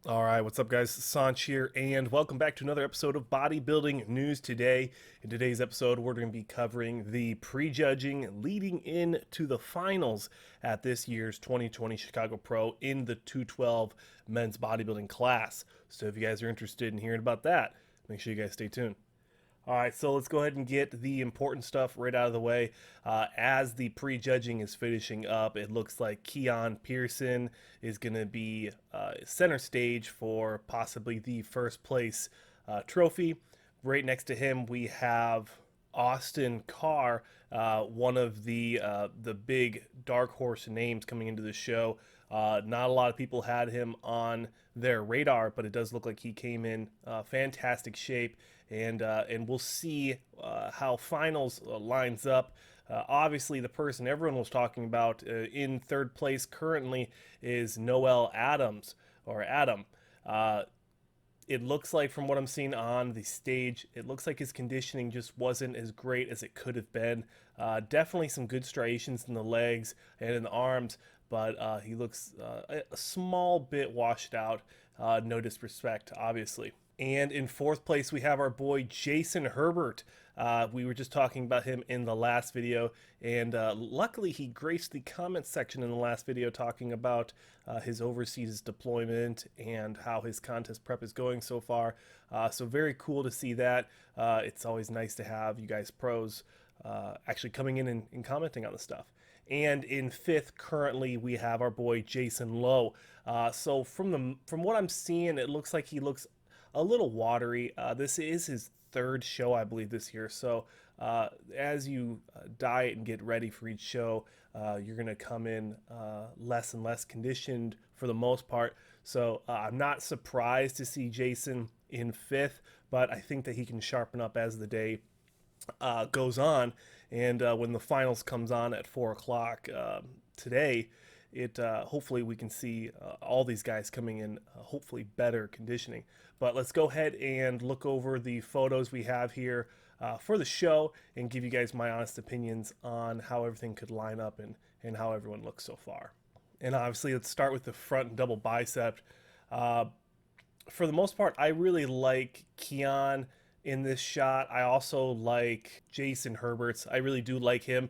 All right, what's up, guys? Sanch here, and welcome back to another episode of Bodybuilding News Today. In today's episode, we're going to be covering the prejudging leading into the finals at this year's 2020 Chicago Pro in the 212 men's bodybuilding class. So if you guys are interested in hearing about that, make sure you guys stay tuned. All right, so let's go ahead and get the important stuff right out of the way. As the prejudging is finishing up, it looks like Keone Pearson is going to be center stage for possibly the first place trophy. Right next to him, we have Austin Karr, one of the big dark horse names coming into the show. Not a lot of people had him on their radar, but it does look like he came in fantastic shape, and we'll see how finals lines up. Obviously, the person everyone was talking about in third place currently is Noel Adams or Adam. It looks like, from what I'm seeing on the stage, it looks like his conditioning just wasn't as great as it could have been. Definitely some good striations in the legs and in the arms, but he looks a small bit washed out. No disrespect, obviously. And in fourth place, we have our boy Jason Herbert. We were just talking about him in the last video, and luckily he graced the comment section in the last video talking about his overseas deployment and how his contest prep is going so far. So very cool to see that. It's always nice to have you guys pros actually coming in and commenting on the stuff. And in fifth, currently, we have our boy Jason Lowe. So from what I'm seeing, it looks like he looks a little watery. This is his third show, I believe, this year. So as you diet and get ready for each show, you're going to come in less and less conditioned for the most part. So I'm not surprised to see Jason in fifth, but I think that he can sharpen up as the day goes on. And when the finals comes on at 4 o'clock today, it hopefully we can see all these guys coming in hopefully better conditioning. But let's go ahead and look over the photos we have here for the show and give you guys my honest opinions on how everything could line up and how everyone looks so far. And obviously, let's start with the front and double bicep. For the most part, I really like Keone in this shot. I also like Jason Herbert's. I really do like him.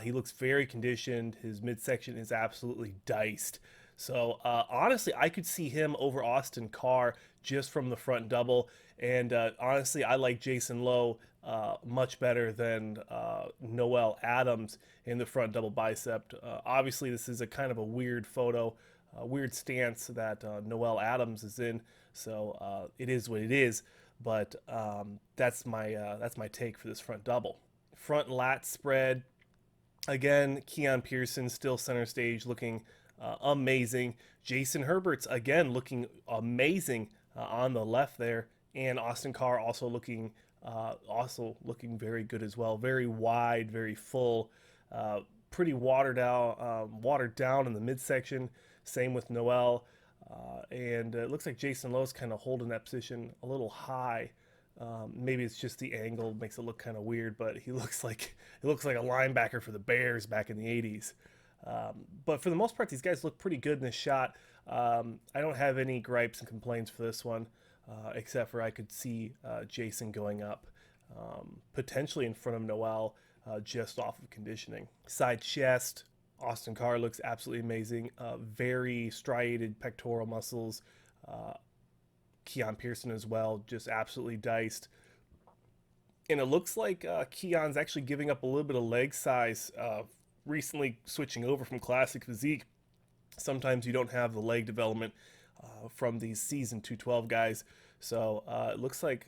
He looks very conditioned. His midsection is absolutely diced. So honestly, I could see him over Austin Karr just from the front double. And honestly, I like Jason Lowe much better than Noel Adams in the front double bicep. Obviously, this is a kind of a weird photo, a weird stance that Noel Adams is in. So it is what it is. But that's my take for this front double. Front lat spread. Again, Keone Pearson still center stage, looking amazing. Jason Herbert's again looking amazing on the left there, and Austin Karr also looking very good as well. Very wide, very full, pretty watered down in the midsection. Same with Noel, and it looks like Jason Lowe's kind of holding that position a little high. Maybe it's just the angle makes it look kind of weird, but he looks like a linebacker for the Bears back in the 80s. But for the most part, these guys look pretty good in this shot. I don't have any gripes and complaints for this one, except for I could see Jason going up, potentially in front of Noel, just off of conditioning. Side chest, Austin Karr looks absolutely amazing. Very striated pectoral muscles. Keone Pearson as well, just absolutely diced. And it looks like Keone's actually giving up a little bit of leg size, recently switching over from classic physique. Sometimes you don't have the leg development from these seasoned 212 guys. So it looks like,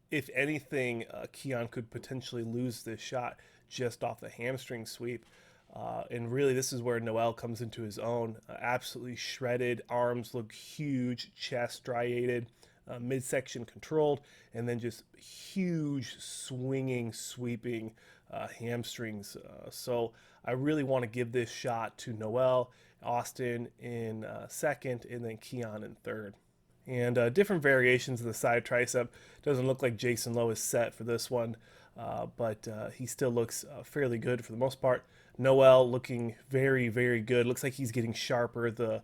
if anything, Keone could potentially lose this shot just off the hamstring sweep. And really, this is where Noel comes into his own. Absolutely shredded. Arms look huge. Chest striated. Midsection controlled. And then just huge swinging, sweeping hamstrings. So I really want to give this shot to Noel. Austin in second. And then Keone in third. And different variations of the side tricep. Doesn't look like Jason Lowe is set for this one. But he still looks fairly good for the most part. Noel looking very, very good. Looks like he's getting sharper. The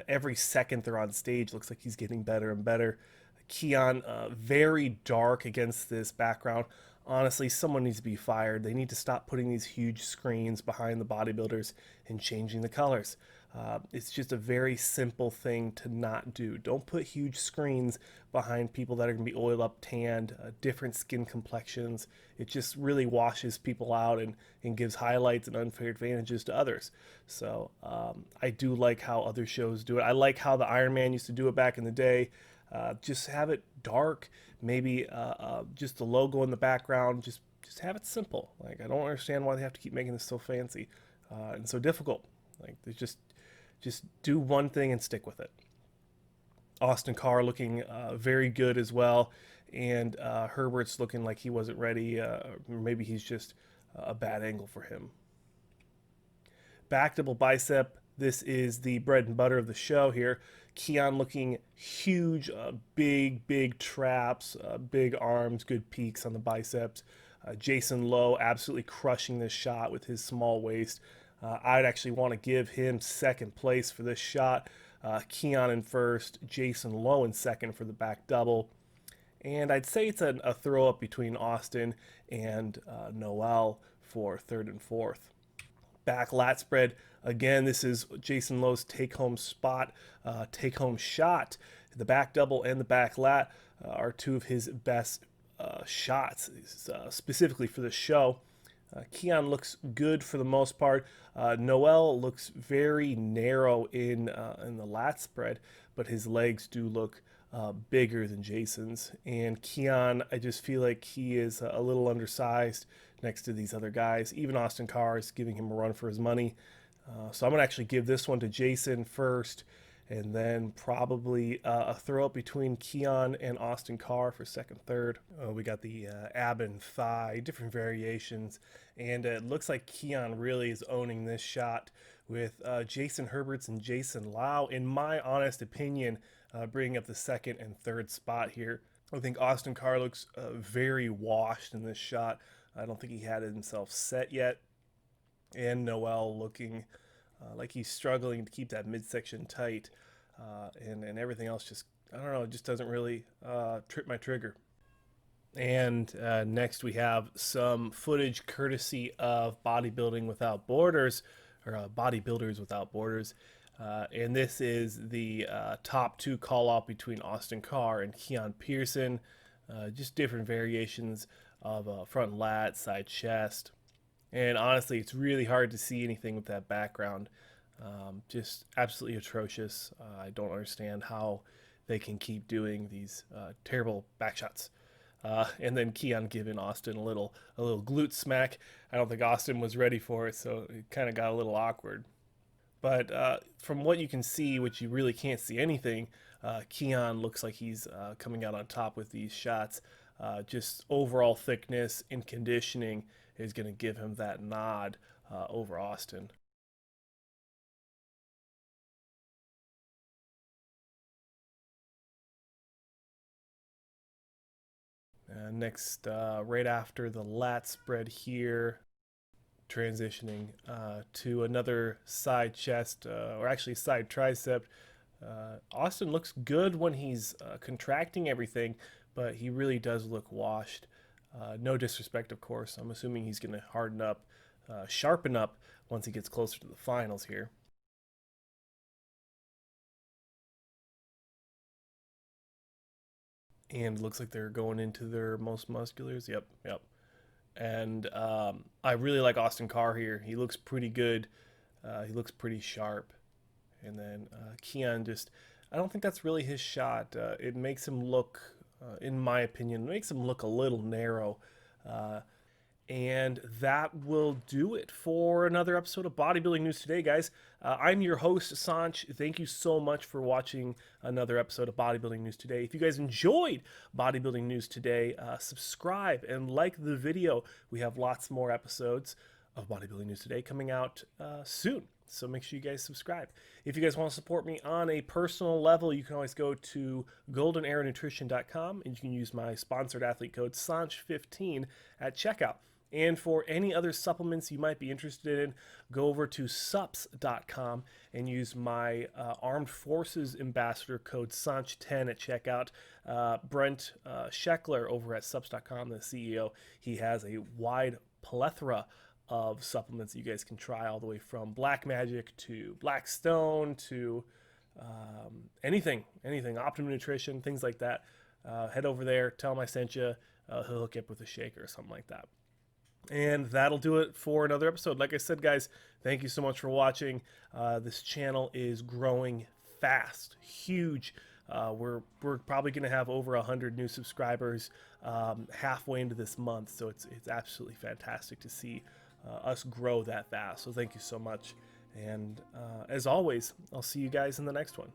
Every second they're on stage, looks like he's getting better and better. Keone, very dark against this background. Honestly, someone needs to be fired. They need to stop putting these huge screens behind the bodybuilders and changing the colors. It's just a very simple thing to not do. Don't put huge screens behind people that are going to be oiled up, tanned, different skin complexions. It just really washes people out and gives highlights and unfair advantages to others. So I do like how other shows do it. I like how the Iron Man used to do it back in the day. Just have it dark, maybe just the logo in the background. Just have it simple. Like, I don't understand why they have to keep making this so fancy and so difficult. Like, there's just do one thing and stick with it. Austin Karr looking very good as well, and Herbert's looking like he wasn't ready. Maybe he's just a bad angle for him. Back double bicep. This is the bread and butter of the show here. Keone looking huge, big traps, big arms, good peaks on the biceps. Jason Lowe absolutely crushing this shot with his small waist. I'd actually want to give him second place for this shot. Keone in first, Jason Lowe in second for the back double. And I'd say it's a throw up between Austin and Noel for third and fourth. Back lat spread. Again, this is Jason Lowe's take-home spot, take-home shot. The back double and the back lat are two of his best shots, specifically for the show. Keone looks good for the most part. Noel looks very narrow in the lat spread, but his legs do look bigger than Jason's. And Keone, I just feel like he is a little undersized next to these other guys. Even Austin Karr is giving him a run for his money. So I'm going to actually give this one to Jason first, and then probably a throw up between Keone and Austin Karr for second, third. We got the ab and thigh, different variations, and it looks like Keone really is owning this shot with Jason Herbert's and Jason Lowe, in my honest opinion, bringing up the second and third spot here. I think Austin Karr looks very washed in this shot. I don't think he had himself set yet. And Noel looking like he's struggling to keep that midsection tight. And everything else just, I don't know, it just doesn't really trip my trigger. And next we have some footage courtesy of Bodybuilding Without Borders, or Bodybuilders Without Borders. And this is the top two call-out between Austin Karr and Keone Pearson. Just different variations of front lat, side chest. And honestly, it's really hard to see anything with that background. Just absolutely atrocious. I don't understand how they can keep doing these terrible back shots. And then Keone giving Austin a little glute smack. I don't think Austin was ready for it, so it kind of got a little awkward. But from what you can see, which you really can't see anything, Keone looks like he's coming out on top with these shots. Just overall thickness and conditioning is going to give him that nod over Austin. Next, right after the lat spread here, transitioning to another side chest, or actually side tricep. Austin looks good when he's contracting everything, but he really does look washed. No disrespect, of course. I'm assuming he's going to harden up, sharpen up once he gets closer to the finals here. And looks like they're going into their most musculars. Yep. And I really like Austin Karr here. He looks pretty good. He looks pretty sharp. And then Keone just, I don't think that's really his shot. It makes him look, in my opinion, makes him look a little narrow. And that will do it for another episode of Bodybuilding News Today, guys. I'm your host, Sanch. Thank you so much for watching another episode of Bodybuilding News Today. If you guys enjoyed Bodybuilding News Today, subscribe and like the video. We have lots more episodes of Bodybuilding News Today coming out soon. So make sure you guys subscribe. If you guys want to support me on a personal level, you can always go to goldenarrownutrition.com and you can use my sponsored athlete code SANCH15 at checkout. And for any other supplements you might be interested in, go over to sups.com and use my Armed Forces Ambassador code SANCH10 at checkout. Brent Scheckler over at sups.com, the CEO, he has a wide plethora of supplements that you guys can try, all the way from Black Magic to Black Stone to anything, Optimum Nutrition, things like that. Head over there, tell him I sent you. He'll hook you up with a shake or something like that. And that'll do it for another episode. Like I said, guys, thank you so much for watching. This channel is growing fast, huge. We're probably going to have over 100 new subscribers halfway into this month, so it's absolutely fantastic to see us grow that fast. So thank you so much. And as always, I'll see you guys in the next one.